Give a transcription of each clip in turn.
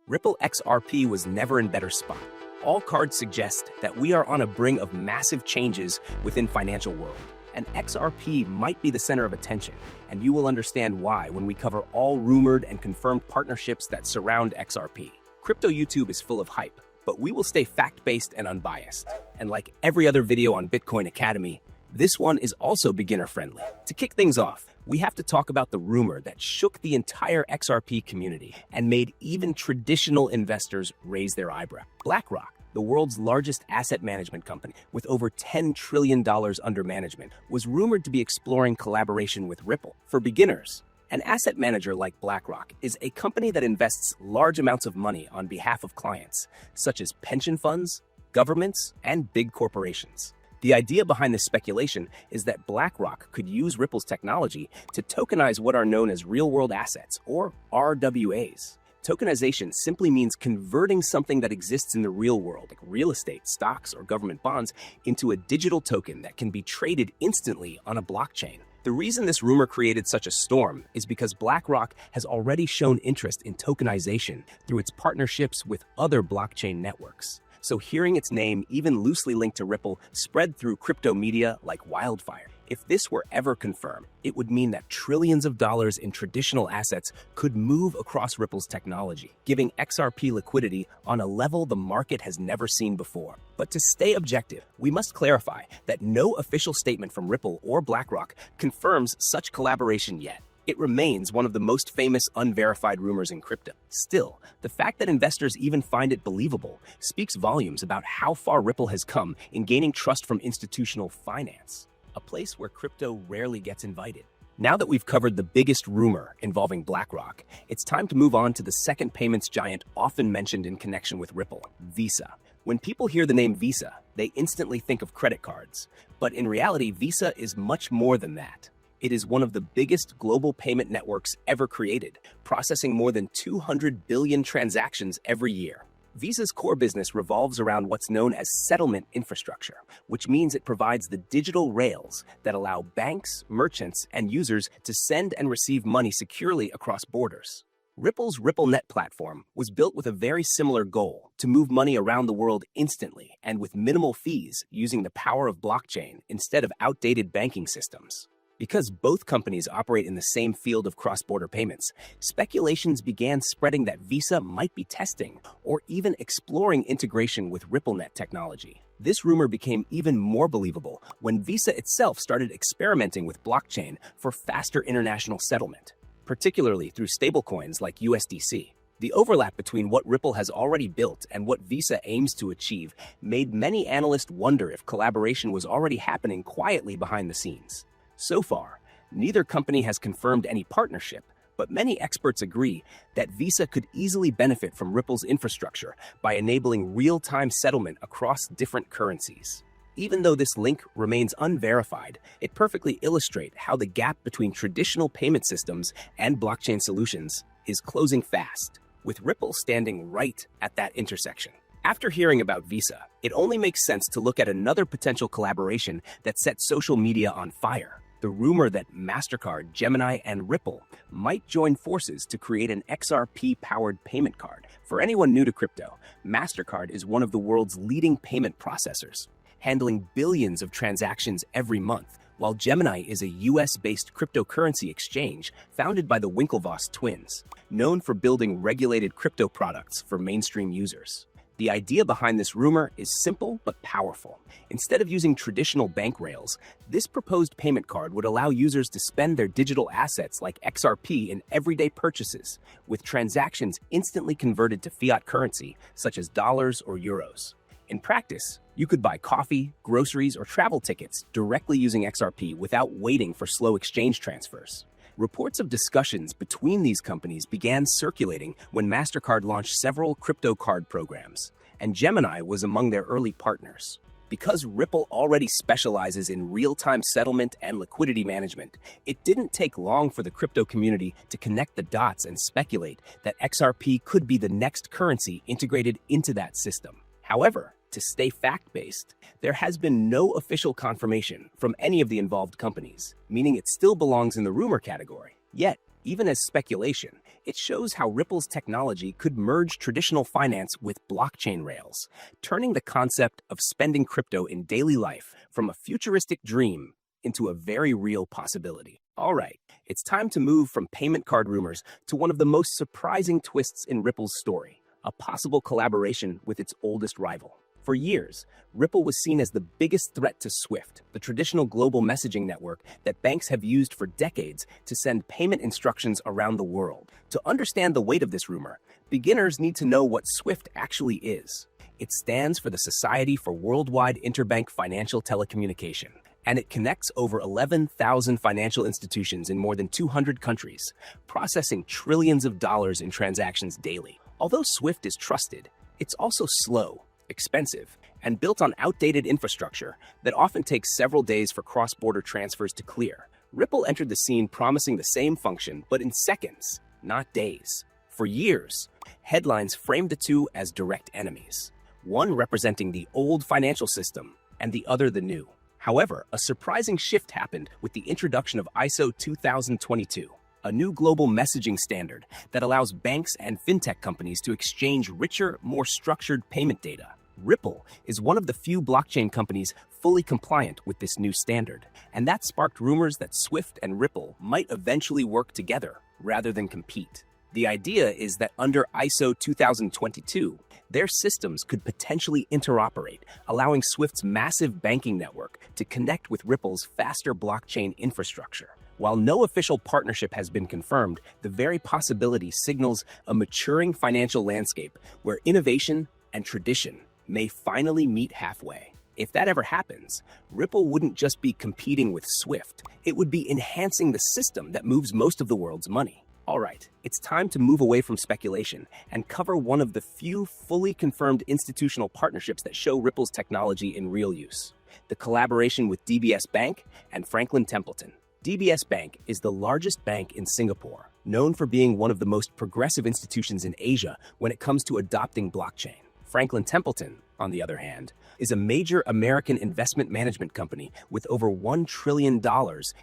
Ripple XRP was never in better spot. All cards suggest that we are on a brink of massive changes within financial world, and XRP might be the center of attention, and you will understand why when we cover all rumored and confirmed partnerships that surround XRP. Crypto YouTube is full of hype, but we will stay fact-based and unbiased. And like every other video on Bitcoin Academy, this one is also beginner-friendly. To kick things off, we have to talk about the rumor that shook the entire XRP community and made even traditional investors raise their eyebrow. BlackRock, the world's largest asset management company with over $10 trillion under management, was rumored to be exploring collaboration with Ripple. For beginners, an asset manager like BlackRock is a company that invests large amounts of money on behalf of clients, such as pension funds, governments, and big corporations. The idea behind this speculation is that BlackRock could use Ripple's technology to tokenize what are known as real-world assets, or RWAs. Tokenization simply means converting something that exists in the real world, like real estate, stocks, or government bonds, into a digital token that can be traded instantly on a blockchain. The reason this rumor created such a storm is because BlackRock has already shown interest in tokenization through its partnerships with other blockchain networks. So hearing its name, even loosely linked to Ripple, spread through crypto media like wildfire. If this were ever confirmed, it would mean that trillions of dollars in traditional assets could move across Ripple's technology, giving XRP liquidity on a level the market has never seen before. But to stay objective, we must clarify that no official statement from Ripple or BlackRock confirms such collaboration yet. It remains one of the most famous unverified rumors in crypto. Still, the fact that investors even find it believable speaks volumes about how far Ripple has come in gaining trust from institutional finance, a place where crypto rarely gets invited. Now that we've covered the biggest rumor involving BlackRock, it's time to move on to the second payments giant often mentioned in connection with Ripple, Visa. When people hear the name Visa, they instantly think of credit cards. But in reality, Visa is much more than that. It is one of the biggest global payment networks ever created, processing more than 200 billion transactions every year. Visa's core business revolves around what's known as settlement infrastructure, which means it provides the digital rails that allow banks, merchants, and users to send and receive money securely across borders. Ripple's RippleNet platform was built with a very similar goal: to move money around the world instantly and with minimal fees using the power of blockchain instead of outdated banking systems. Because both companies operate in the same field of cross-border payments, speculations began spreading that Visa might be testing or even exploring integration with RippleNet technology. This rumor became even more believable when Visa itself started experimenting with blockchain for faster international settlement, particularly through stablecoins like USDC. The overlap between what Ripple has already built and what Visa aims to achieve made many analysts wonder if collaboration was already happening quietly behind the scenes. So far, neither company has confirmed any partnership, but many experts agree that Visa could easily benefit from Ripple's infrastructure by enabling real-time settlement across different currencies. Even though this link remains unverified, it perfectly illustrates how the gap between traditional payment systems and blockchain solutions is closing fast, with Ripple standing right at that intersection. After hearing about Visa, it only makes sense to look at another potential collaboration that set social media on fire: the rumor that Mastercard, Gemini, and Ripple might join forces to create an XRP-powered payment card. For anyone new to crypto, Mastercard is one of the world's leading payment processors, handling billions of transactions every month, while Gemini is a US-based cryptocurrency exchange founded by the Winklevoss twins, known for building regulated crypto products for mainstream users. The idea behind this rumor is simple but powerful. Instead of using traditional bank rails, this proposed payment card would allow users to spend their digital assets like XRP in everyday purchases, with transactions instantly converted to fiat currency such as dollars or euros. In practice, you could buy coffee, groceries, or travel tickets directly using XRP without waiting for slow exchange transfers. Reports of discussions between these companies began circulating when Mastercard launched several crypto card programs, and Gemini was among their early partners. Because Ripple already specializes in real-time settlement and liquidity management, it didn't take long for the crypto community to connect the dots and speculate that XRP could be the next currency integrated into that system. However, to stay fact-based, there has been no official confirmation from any of the involved companies, meaning it still belongs in the rumor category. Yet, Even as speculation, it shows how Ripple's technology could merge traditional finance with blockchain rails, turning the concept of spending crypto in daily life from a futuristic dream into a very real possibility. All right, it's time to move from payment card rumors to one of the most surprising twists in Ripple's story, a possible collaboration with its oldest rival. For years, Ripple was seen as the biggest threat to SWIFT, the traditional global messaging network that banks have used for decades to send payment instructions around the world. To understand the weight of this rumor, beginners need to know what SWIFT actually is. It stands for the Society for Worldwide Interbank Financial Telecommunication, and it connects over 11,000 financial institutions in more than 200 countries, processing trillions of dollars in transactions daily. Although SWIFT is trusted, it's also slow, expensive, and built on outdated infrastructure that often takes several days for cross-border transfers to clear. Ripple entered the scene promising the same function, but in seconds, not days. For years, headlines framed the two as direct enemies, one representing the old financial system and the other the new. However, a surprising shift happened with the introduction of ISO 2022, a new global messaging standard that allows banks and fintech companies to exchange richer, more structured payment data. Ripple is one of the few blockchain companies fully compliant with this new standard, and that sparked rumors that SWIFT and Ripple might eventually work together rather than compete. The idea is that under ISO 2022, their systems could potentially interoperate, allowing SWIFT's massive banking network to connect with Ripple's faster blockchain infrastructure. While no official partnership has been confirmed, the very possibility signals a maturing financial landscape where innovation and tradition may finally meet halfway. If that ever happens, Ripple wouldn't just be competing with SWIFT, it would be enhancing the system that moves most of the world's money. All right, it's time to move away from speculation and cover one of the few fully confirmed institutional partnerships that show Ripple's technology in real use: the collaboration with DBS Bank and Franklin Templeton. DBS Bank is the largest bank in Singapore, known for being one of the most progressive institutions in Asia when it comes to adopting blockchain. Franklin Templeton, on the other hand, is a major American investment management company with over $1 trillion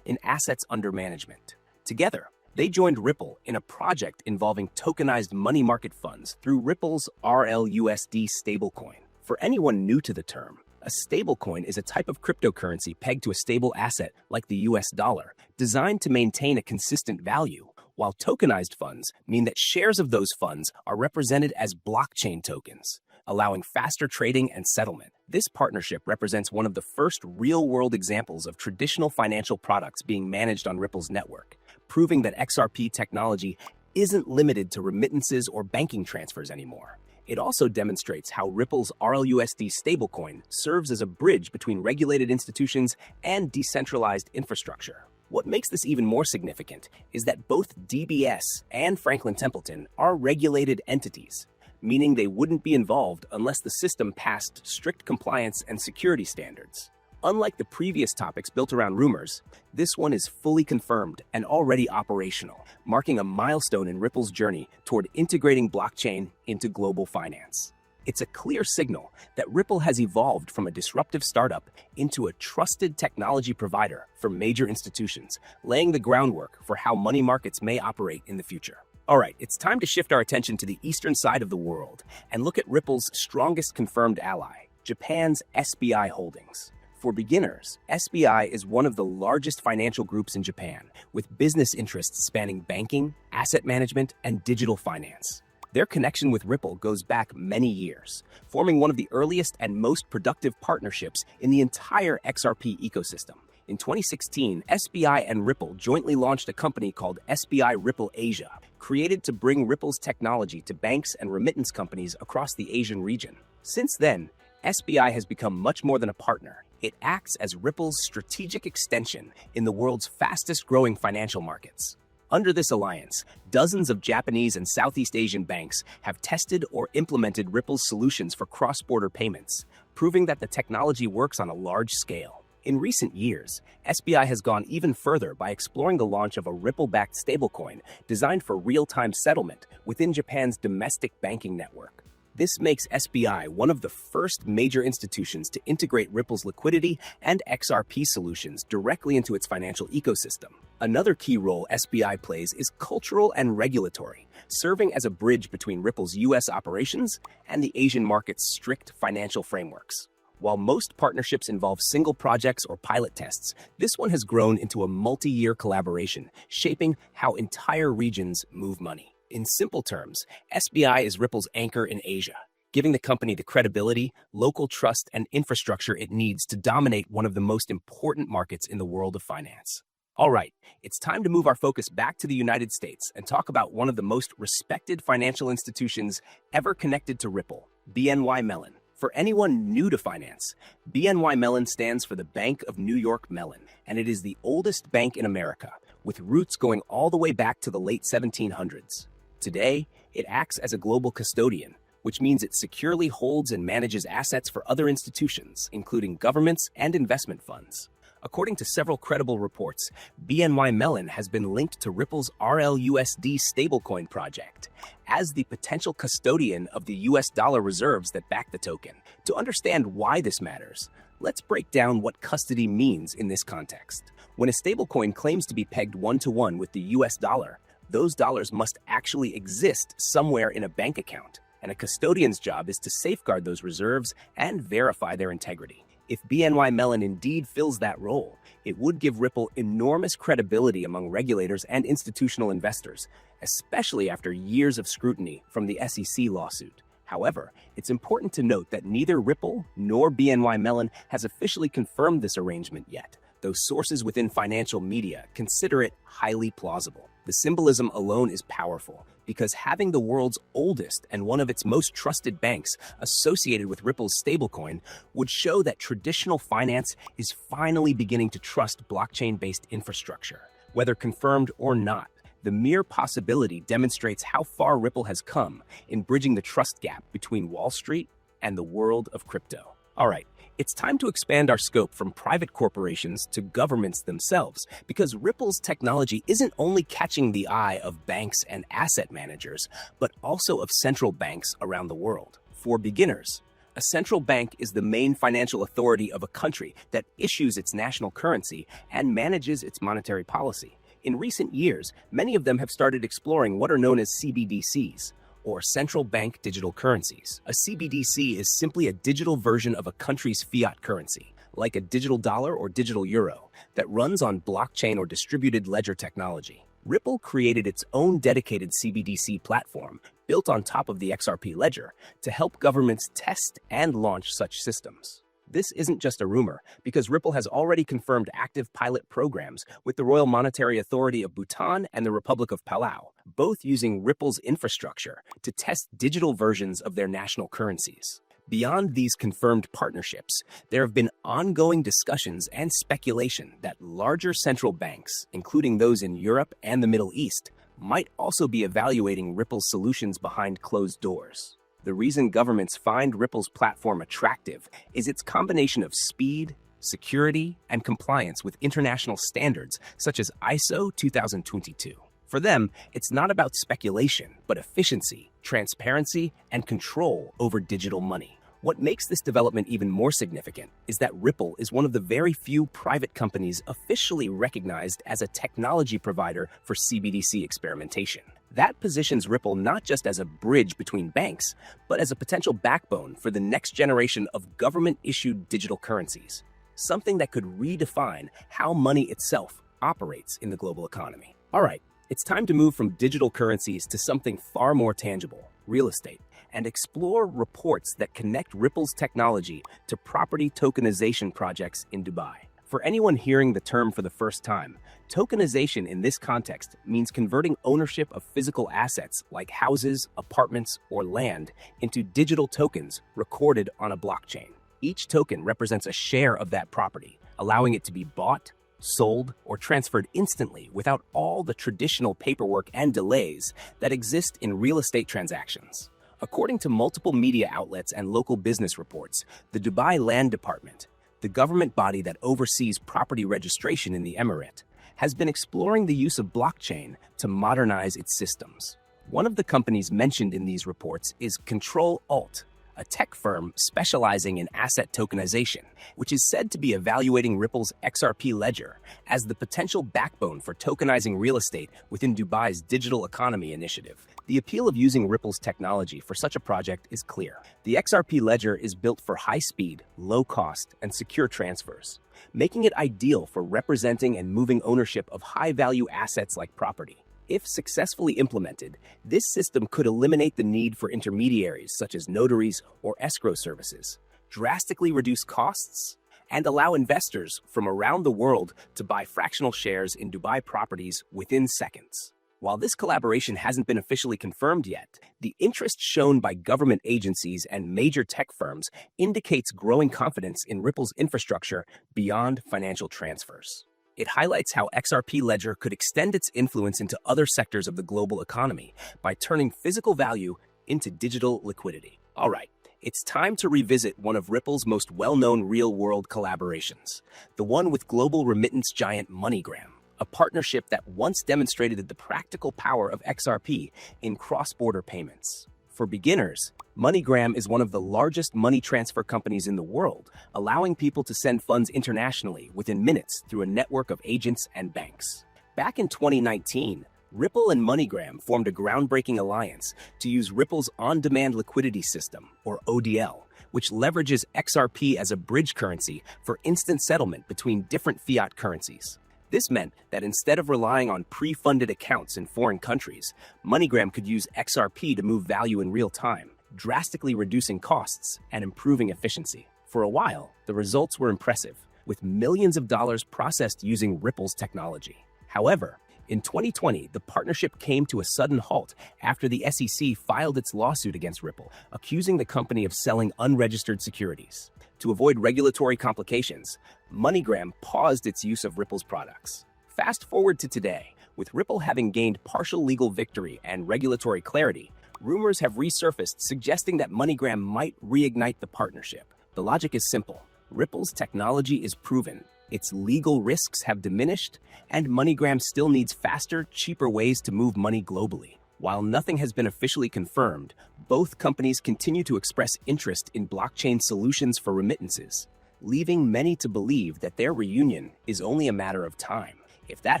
in assets under management. Together, they joined Ripple in a project involving tokenized money market funds through Ripple's RLUSD stablecoin. For anyone new to the term, a stablecoin is a type of cryptocurrency pegged to a stable asset like the US dollar, designed to maintain a consistent value, while tokenized funds mean that shares of those funds are represented as blockchain tokens, allowing faster trading and settlement. This partnership represents one of the first real-world examples of traditional financial products being managed on Ripple's network, proving that XRP technology isn't limited to remittances or banking transfers anymore. It also demonstrates how Ripple's RLUSD stablecoin serves as a bridge between regulated institutions and decentralized infrastructure. What makes this even more significant is that both DBS and Franklin Templeton are regulated entities, meaning they wouldn't be involved unless the system passed strict compliance and security standards. Unlike the previous topics built around rumors, this one is fully confirmed and already operational, marking a milestone in Ripple's journey toward integrating blockchain into global finance. It's a clear signal that Ripple has evolved from a disruptive startup into a trusted technology provider for major institutions, laying the groundwork for how money markets may operate in the future. All right, it's time to shift our attention to the eastern side of the world and look at Ripple's strongest confirmed ally, Japan's SBI Holdings. For beginners, SBI is one of the largest financial groups in Japan, with business interests spanning banking, asset management, and digital finance. Their connection with Ripple goes back many years, forming one of the earliest and most productive partnerships in the entire XRP ecosystem. In 2016, SBI and Ripple jointly launched a company called SBI Ripple Asia, created to bring Ripple's technology to banks and remittance companies across the Asian region. Since then, SBI has become much more than a partner. It acts as Ripple's strategic extension in the world's fastest-growing financial markets. Under this alliance, dozens of Japanese and Southeast Asian banks have tested or implemented Ripple's solutions for cross-border payments, proving that the technology works on a large scale. In recent years, SBI has gone even further by exploring the launch of a Ripple-backed stablecoin designed for real-time settlement within Japan's domestic banking network. This makes SBI one of the first major institutions to integrate Ripple's liquidity and XRP solutions directly into its financial ecosystem. Another key role SBI plays is cultural and regulatory, serving as a bridge between Ripple's U.S. operations and the Asian market's strict financial frameworks. While most partnerships involve single projects or pilot tests, this one has grown into a multi-year collaboration, shaping how entire regions move money. In simple terms, SBI is Ripple's anchor in Asia, giving the company the credibility, local trust, and infrastructure it needs to dominate one of the most important markets in the world of finance. All right, it's time to move our focus back to the United States and talk about one of the most respected financial institutions ever connected to Ripple, BNY Mellon. For anyone new to finance, BNY Mellon stands for the Bank of New York Mellon, and it is the oldest bank in America, with roots going all the way back to the late 1700s. Today, it acts as a global custodian, which means it securely holds and manages assets for other institutions, including governments and investment funds. According to several credible reports, BNY Mellon has been linked to Ripple's RLUSD stablecoin project as the potential custodian of the US dollar reserves that back the token. To understand why this matters, let's break down what custody means in this context. When a stablecoin claims to be pegged one-to-one with the US dollar, those dollars must actually exist somewhere in a bank account, and a custodian's job is to safeguard those reserves and verify their integrity. If BNY Mellon indeed fills that role, it would give Ripple enormous credibility among regulators and institutional investors, especially after years of scrutiny from the SEC lawsuit. However, it's important to note that neither Ripple nor BNY Mellon has officially confirmed this arrangement yet, though sources within financial media consider it highly plausible. The symbolism alone is powerful, because having the world's oldest and one of its most trusted banks associated with Ripple's stablecoin would show that traditional finance is finally beginning to trust blockchain-based infrastructure. Whether confirmed or not, the mere possibility demonstrates how far Ripple has come in bridging the trust gap between Wall Street and the world of crypto. All right, it's time to expand our scope from private corporations to governments themselves, because Ripple's technology isn't only catching the eye of banks and asset managers, but also of central banks around the world. For beginners, a central bank is the main financial authority of a country that issues its national currency and manages its monetary policy. In recent years, many of them have started exploring what are known as CBDCs, or central bank digital currencies. A CBDC is simply a digital version of a country's fiat currency, like a digital dollar or digital euro, that runs on blockchain or distributed ledger technology. Ripple created its own dedicated CBDC platform built on top of the XRP ledger to help governments test and launch such systems. This isn't just a rumor, because Ripple has already confirmed active pilot programs with the Royal Monetary Authority of Bhutan and the Republic of Palau, both using Ripple's infrastructure to test digital versions of their national currencies. Beyond these confirmed partnerships, there have been ongoing discussions and speculation that larger central banks, including those in Europe and the Middle East, might also be evaluating Ripple's solutions behind closed doors. The reason governments find Ripple's platform attractive is its combination of speed, security, and compliance with international standards such as ISO 2022. For them, it's not about speculation, but efficiency, transparency, and control over digital money. What makes this development even more significant is that Ripple is one of the very few private companies officially recognized as a technology provider for CBDC experimentation. That positions Ripple not just as a bridge between banks, but as a potential backbone for the next generation of government-issued digital currencies, something that could redefine how money itself operates in the global economy. All right, it's time to move from digital currencies to something far more tangible, real estate, and explore reports that connect Ripple's technology to property tokenization projects in Dubai. For anyone hearing the term for the first time, tokenization in this context means converting ownership of physical assets like houses, apartments, or land into digital tokens recorded on a blockchain. Each token represents a share of that property, allowing it to be bought, sold, or transferred instantly without all the traditional paperwork and delays that exist in real estate transactions. According to multiple media outlets and local business reports, the Dubai Land Department, the government body that oversees property registration in the emirate, has been exploring the use of blockchain to modernize its systems. One of the companies mentioned in these reports is Control-Alt, a tech firm specializing in asset tokenization, which is said to be evaluating Ripple's XRP ledger as the potential backbone for tokenizing real estate within Dubai's digital economy initiative. The appeal of using Ripple's technology for such a project is clear. The XRP ledger is built for high-speed, low-cost, and secure transfers, making it ideal for representing and moving ownership of high-value assets like property. If successfully implemented, this system could eliminate the need for intermediaries such as notaries or escrow services, drastically reduce costs, and allow investors from around the world to buy fractional shares in Dubai properties within seconds. While this collaboration hasn't been officially confirmed yet, the interest shown by government agencies and major tech firms indicates growing confidence in Ripple's infrastructure beyond financial transfers. It highlights how XRP Ledger could extend its influence into other sectors of the global economy by turning physical value into digital liquidity. All right, it's time to revisit one of Ripple's most well-known real-world collaborations, the one with global remittance giant MoneyGram, a partnership that once demonstrated the practical power of XRP in cross-border payments. For beginners, MoneyGram is one of the largest money transfer companies in the world, allowing people to send funds internationally within minutes through a network of agents and banks. Back in 2019, Ripple and MoneyGram formed a groundbreaking alliance to use Ripple's on-demand liquidity system, or ODL, which leverages XRP as a bridge currency for instant settlement between different fiat currencies. This meant that instead of relying on pre-funded accounts in foreign countries, MoneyGram could use XRP to move value in real time, drastically reducing costs and improving efficiency. For a while, the results were impressive, with millions of dollars processed using Ripple's technology. However, in 2020, the partnership came to a sudden halt after the SEC filed its lawsuit against Ripple, accusing the company of selling unregistered securities. To avoid regulatory complications, MoneyGram paused its use of Ripple's products. Fast forward to today, with Ripple having gained partial legal victory and regulatory clarity, rumors have resurfaced suggesting that MoneyGram might reignite the partnership. The logic is simple. Ripple's technology is proven, its legal risks have diminished, and MoneyGram still needs faster, cheaper ways to move money globally. While nothing has been officially confirmed, both companies continue to express interest in blockchain solutions for remittances, leaving many to believe that their reunion is only a matter of time. If that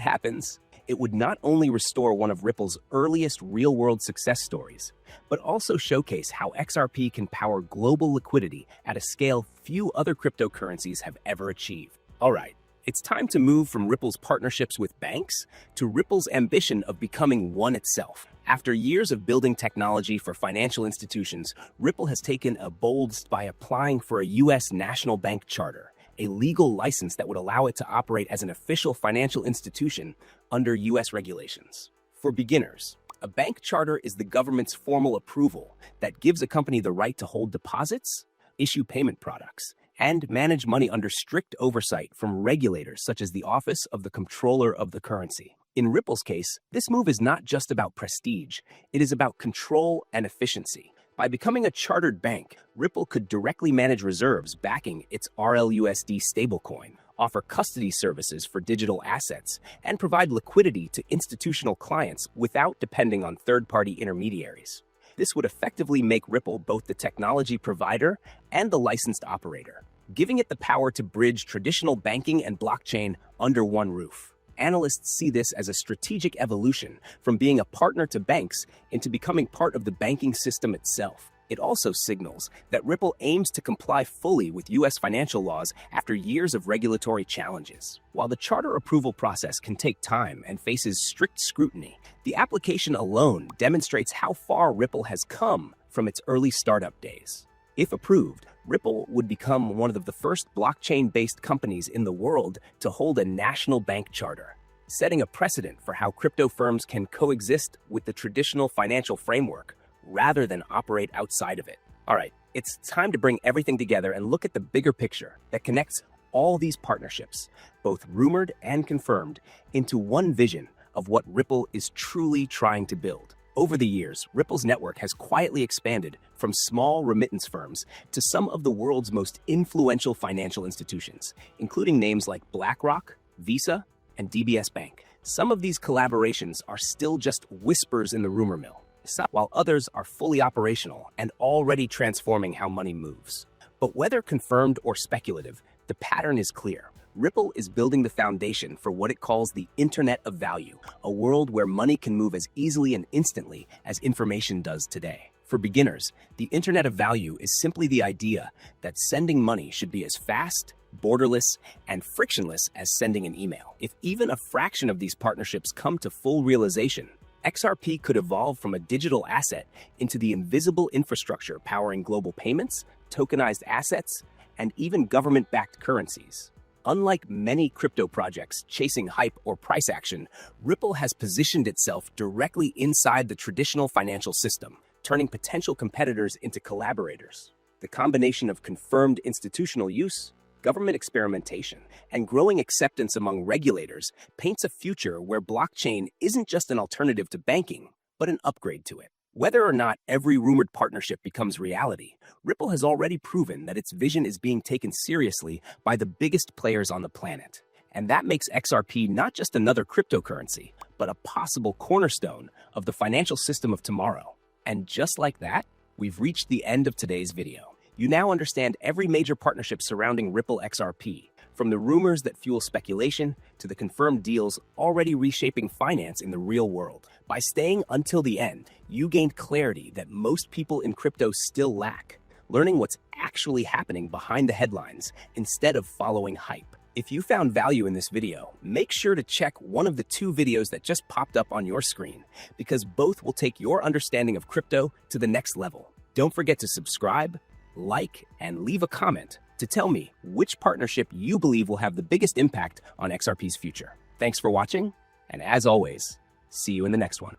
happens, it would not only restore one of Ripple's earliest real-world success stories, but also showcase how XRP can power global liquidity at a scale few other cryptocurrencies have ever achieved. All right, it's time to move from Ripple's partnerships with banks to Ripple's ambition of becoming one itself. After years of building technology for financial institutions, Ripple has taken a bold step by applying for a U.S. national bank charter, a legal license that would allow it to operate as an official financial institution under U.S. regulations. For beginners, a bank charter is the government's formal approval that gives a company the right to hold deposits, issue payment products, and manage money under strict oversight from regulators such as the Office of the Comptroller of the Currency. In Ripple's case, this move is not just about prestige, it is about control and efficiency. By becoming a chartered bank, Ripple could directly manage reserves backing its RLUSD stablecoin, offer custody services for digital assets, and provide liquidity to institutional clients without depending on third-party intermediaries. This would effectively make Ripple both the technology provider and the licensed operator, giving it the power to bridge traditional banking and blockchain under one roof. Analysts see this as a strategic evolution from being a partner to banks into becoming part of the banking system itself. It also signals that Ripple aims to comply fully with U.S. financial laws after years of regulatory challenges. While the charter approval process can take time and faces strict scrutiny, the application alone demonstrates how far Ripple has come from its early startup days. If approved, Ripple would become one of the first blockchain-based companies in the world to hold a national bank charter, setting a precedent for how crypto firms can coexist with the traditional financial framework rather than operate outside of it. All right, it's time to bring everything together and look at the bigger picture that connects all these partnerships, both rumored and confirmed, into one vision of what Ripple is truly trying to build. Over the years, Ripple's network has quietly expanded from small remittance firms to some of the world's most influential financial institutions, including names like BlackRock, Visa, and DBS Bank. Some of these collaborations are still just whispers in the rumor mill, while others are fully operational and already transforming how money moves. But whether confirmed or speculative, the pattern is clear. Ripple is building the foundation for what it calls the Internet of Value, a world where money can move as easily and instantly as information does today. For beginners, the Internet of Value is simply the idea that sending money should be as fast, borderless, and frictionless as sending an email. If even a fraction of these partnerships come to full realization, XRP could evolve from a digital asset into the invisible infrastructure powering global payments, tokenized assets, and even government-backed currencies. Unlike many crypto projects chasing hype or price action, Ripple has positioned itself directly inside the traditional financial system, turning potential competitors into collaborators. The combination of confirmed institutional use, government experimentation, and growing acceptance among regulators paints a future where blockchain isn't just an alternative to banking, but an upgrade to it. Whether or not every rumored partnership becomes reality, Ripple has already proven that its vision is being taken seriously by the biggest players on the planet. And that makes XRP not just another cryptocurrency, but a possible cornerstone of the financial system of tomorrow. And just like that, we've reached the end of today's video. You now understand every major partnership surrounding Ripple XRP, from the rumors that fuel speculation to the confirmed deals already reshaping finance in the real world. By staying until the end, you gained clarity that most people in crypto still lack, learning what's actually happening behind the headlines instead of following hype. If you found value in this video, make sure to check one of the 2 videos that just popped up on your screen, because both will take your understanding of crypto to the next level. Don't forget to subscribe, like, and leave a comment to tell me which partnership you believe will have the biggest impact on XRP's future. Thanks for watching, and as always, see you in the next one.